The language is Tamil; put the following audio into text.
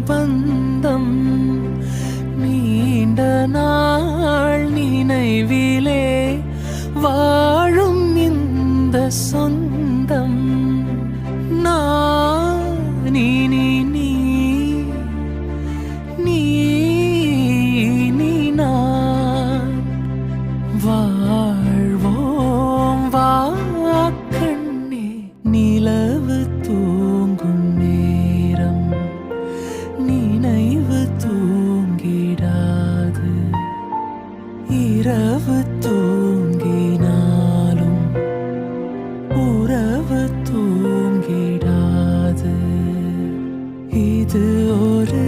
பந்தம் நீண்ட நாள் நினைவிலே வாழும் இந்த சொந்தம் நீ நீ நீ நீ நீ நான் வாழ்வோம் வா கண்ணே நிலவு தூங்கும் நேரம் நினைவு தூங்கிடாது இரவு தூங்கினாலும் உறவு தூங்கிடாது இது ஒரு